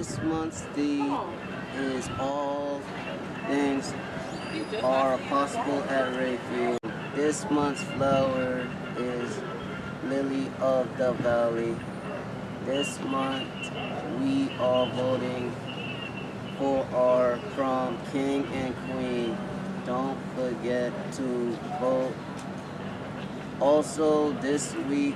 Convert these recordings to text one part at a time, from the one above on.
This month's theme is all things are possible at Rayfield. This month's flower is Lily of the Valley. This month we are voting for our prom king and queen. Don't forget to vote. Also this week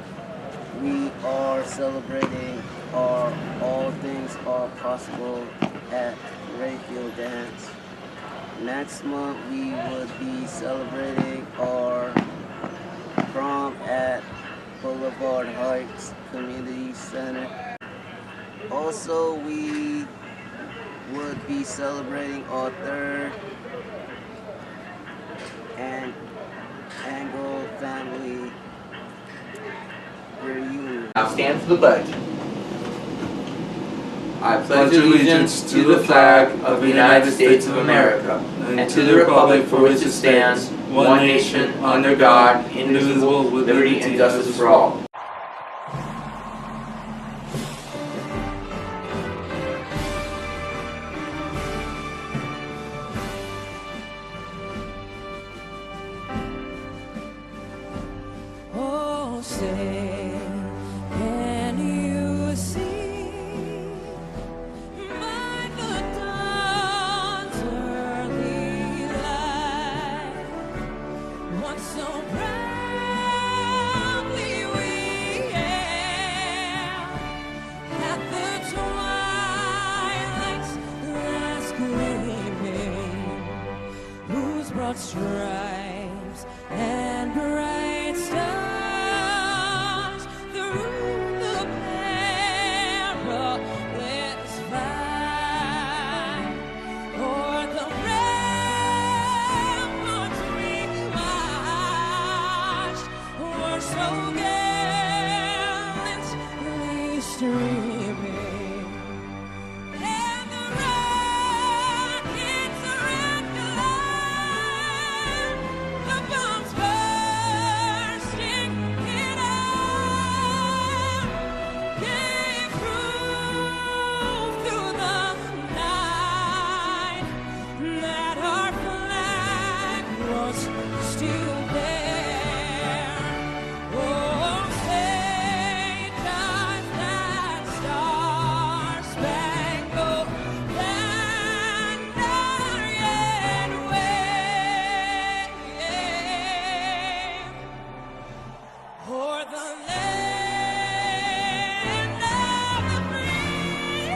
we are celebrating our All Things Are Possible at Rayfield Dance. Next month we would be celebrating our prom at Boulevard Heights Community Center. Also we would be celebrating our third and annual family reunion. Now stand for the pledge. I pledge allegiance to the flag of the United States of America and to the republic for which it stands, one nation, under God, indivisible, with liberty and justice for all. Oh, say, can you see by the dawn's early light what so proudly we hailed at the twilight's last gleaming, whose broad stripes and bright stars through the perilous fight, o'er the ramparts we marched, were so gallantly streaming, and the rockets red glare, the bombs bursting in air, gave proof through the night that our flag was still there. Oh, say does that star-spangled banner yet wave o'er the land of the free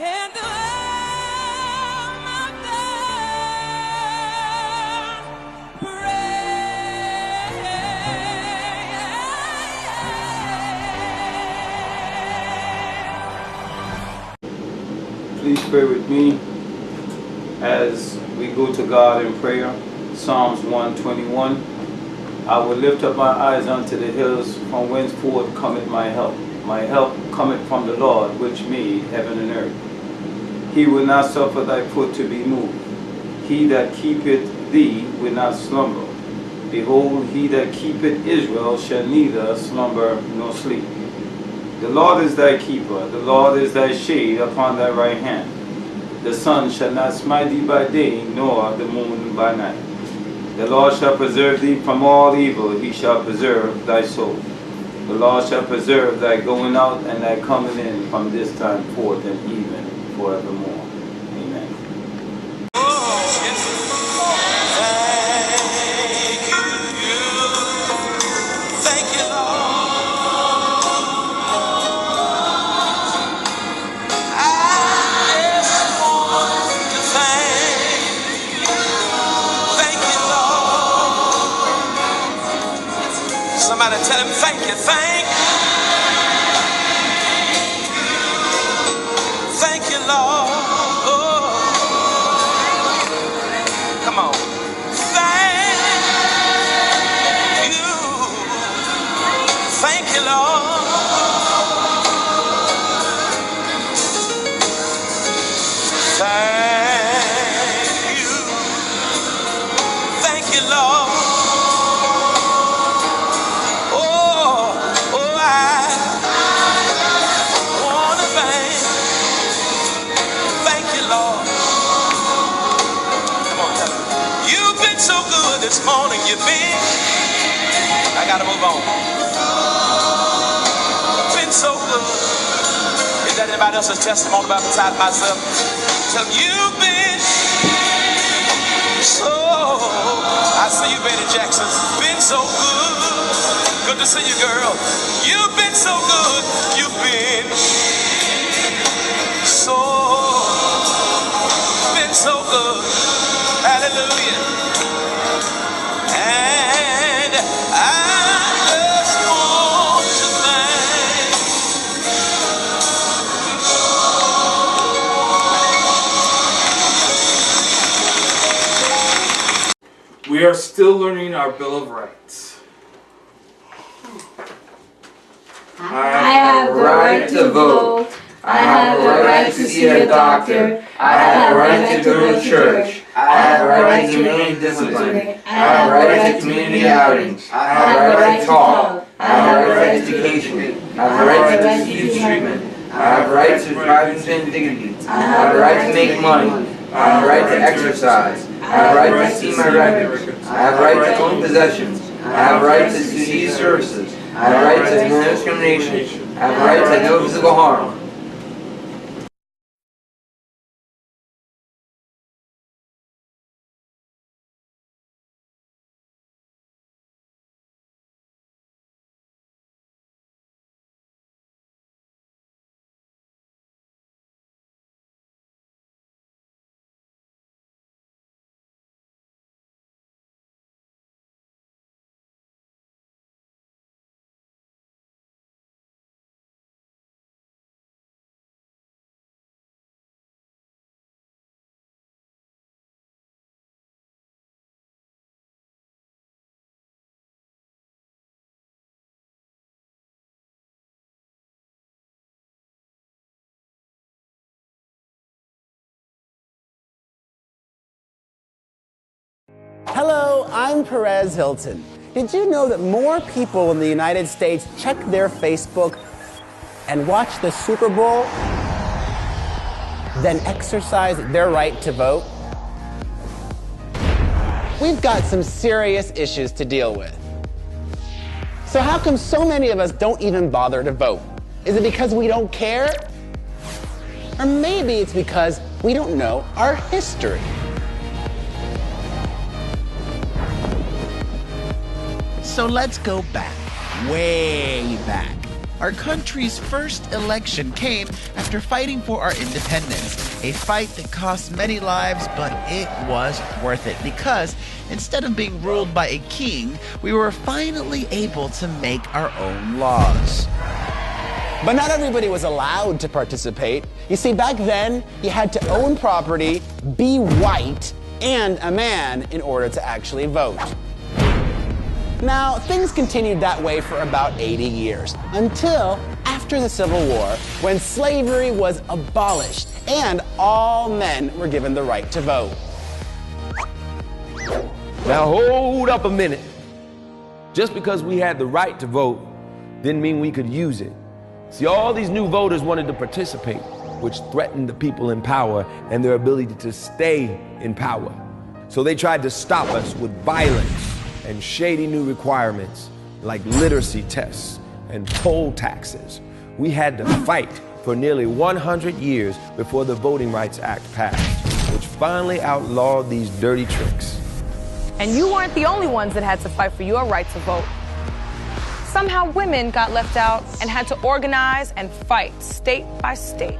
and the home of the brave? Please pray with me as we go to God in prayer. Psalms 121. I will lift up my eyes unto the hills, from whence forth cometh my help. My help cometh from the Lord, which made heaven and earth. He will not suffer thy foot to be moved. He that keepeth thee will not slumber. Behold, he that keepeth Israel shall neither slumber nor sleep. The Lord is thy keeper, the Lord is thy shade upon thy right hand. The sun shall not smite thee by day, nor the moon by night. The Lord shall preserve thee from all evil, he shall preserve thy soul. The Lord shall preserve thy going out and thy coming in from this time forth and even forevermore. Amen. Thank you, Lord. I just want to thank you, Lord. Somebody tell him thank you, thank you, Lord. Oh, come on. Thank you, Lord. Thank you. Thank you, Lord. Oh, this morning. You've been, I gotta move on. Been so good. Is that anybody else's testimony about besides myself? Tell them you've been so, I see you, Betty Jackson. Been so good. Good to see you, girl. You've been so good. You've been so good. Hallelujah. And I just want to thank. We are still learning our Bill of Rights. I have the right to vote. I have the right to see a doctor. I have the right to go to church. I have the right to remain disciplined. I have the right to community outings. I have the right to talk. I have the right to education. I have the right to receive treatment. I have the right to privacy and dignity. I have the right to make money. I have the right to exercise. I have the right to see my records. I have the right to own possessions. I have the right to seize services. I have the right to no discrimination. I have the right to no physical harm. Hello, I'm Perez Hilton. Did you know that more people in the United States check their Facebook and watch the Super Bowl than exercise their right to vote? We've got some serious issues to deal with. So how come so many of us don't even bother to vote? Is it because we don't care? Or maybe it's because we don't know our history. So let's go back, way back. Our country's first election came after fighting for our independence, a fight that cost many lives, but it was worth it because instead of being ruled by a king, we were finally able to make our own laws. But not everybody was allowed to participate. You see, back then, you had to own property, be white, and a man in order to actually vote. Now, things continued that way for about 80 years, until after the Civil War, when slavery was abolished and all men were given the right to vote. Now hold up a minute. Just because we had the right to vote didn't mean we could use it. See, all these new voters wanted to participate, which threatened the people in power and their ability to stay in power. So they tried to stop us with violence and shady new requirements like literacy tests and poll taxes. We had to fight for nearly 100 years before the Voting Rights Act passed, which finally outlawed these dirty tricks. And you weren't the only ones that had to fight for your right to vote. Somehow women got left out and had to organize and fight state by state,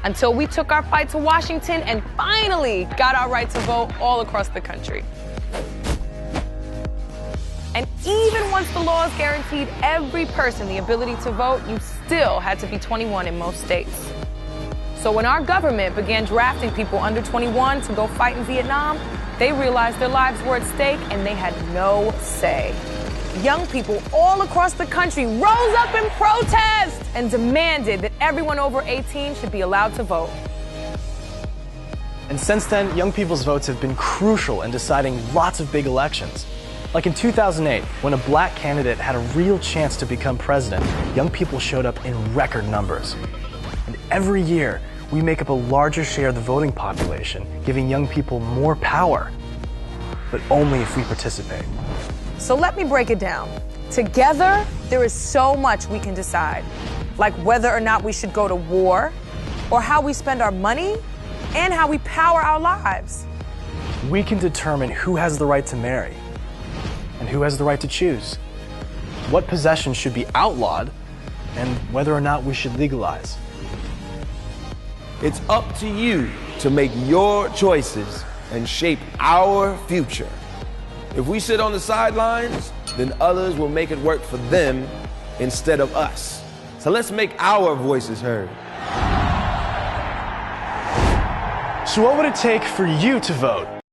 until we took our fight to Washington and finally got our right to vote all across the country. And even once the laws guaranteed every person the ability to vote, you still had to be 21 in most states. So when our government began drafting people under 21 to go fight in Vietnam, they realized their lives were at stake and they had no say. Young people all across the country rose up in protest and demanded that everyone over 18 should be allowed to vote. And since then, young people's votes have been crucial in deciding lots of big elections. Like in 2008, when a black candidate had a real chance to become president, young people showed up in record numbers. And every year, we make up a larger share of the voting population, giving young people more power. but only if we participate. So let me break it down. Together, there is so much we can decide, like whether or not we should go to war, or how we spend our money, and how we power our lives. We can determine who has the right to marry and who has the right to choose, what possessions should be outlawed, and whether or not we should legalize. It's up to you to make your choices and shape our future. If we sit on the sidelines, then others will make it work for them instead of us. So let's make our voices heard. So what would it take for you to vote?